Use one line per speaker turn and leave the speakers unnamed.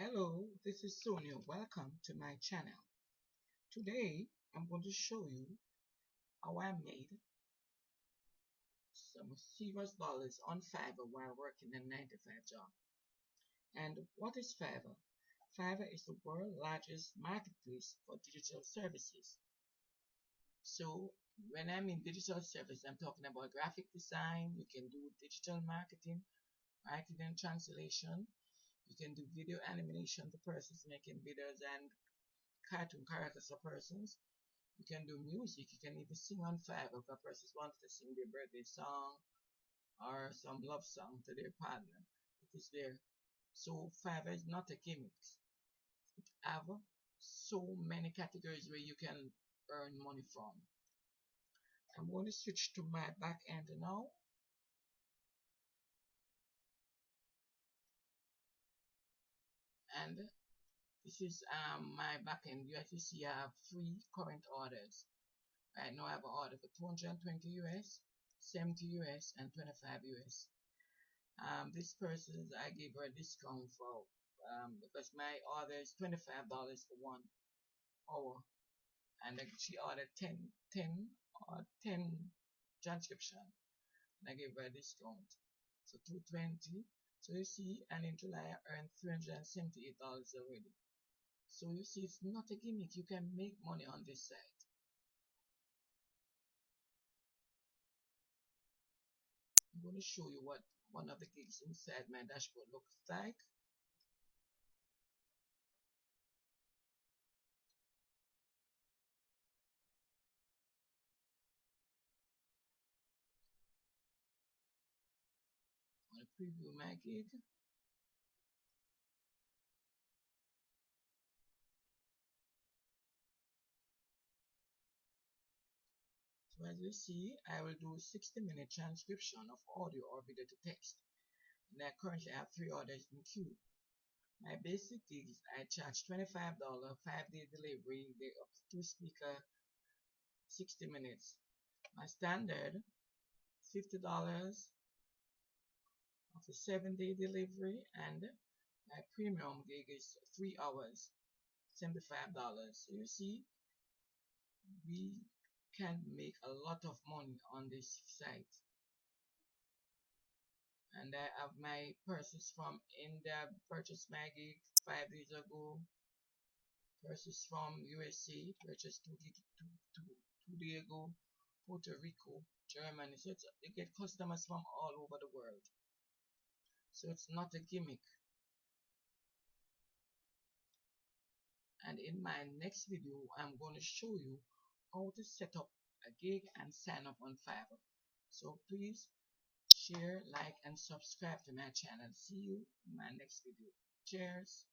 Hello, this is Sonia. Welcome to my channel. Today, I'm going to show you how I made some serious dollars on Fiverr while working a 9 to 5 job. And what is Fiverr? Fiverr is the world's largest marketplace for digital services. So, when I mean digital service, I'm talking about graphic design. You can do digital marketing, writing and translation. You can do video animation for persons making videos and cartoon characters for persons. You can do music. You can even sing on Fiverr if a person wants to sing their birthday song or some love song to their partner. It is there. So Fiverr is not a gimmick. It have so many categories where you can earn money from. I'm going to switch to my back end now. And this is my back end. You actually see I have three current orders. Right now I have an order for 220 US, 70 US, and 25 US. This person, I gave her a discount for because my order is $25 for 1 hour, and she ordered 10 transcription, and I gave her a discount, so 220. So you see, and in July I earned $378 already. So you see, it's not a gimmick. You can make money on this site. I'm going to show you what one of the gigs inside my dashboard looks like. I'm going to preview my gig. So as you see, I will do 60-minute transcription of audio or video to text. And I currently have 3 orders in queue. My basic gigs, I charge $25, 5-day delivery, they up to 2 speaker, 60 minutes. My standard, $50 of a 7-day delivery, and my premium gig is 3 hours, $75. So you see, we can make a lot of money on this site. And I have my purses from India, purchased my gig 5 days ago. Purses from USA, purchased 2 days ago. Puerto Rico, Germany. So you get customers from all over the world. So it's not a gimmick. And in my next video, I'm going to show you how to set up a gig and sign up on Fiverr. So please share, like, and subscribe to my channel. See you in my next video. Cheers.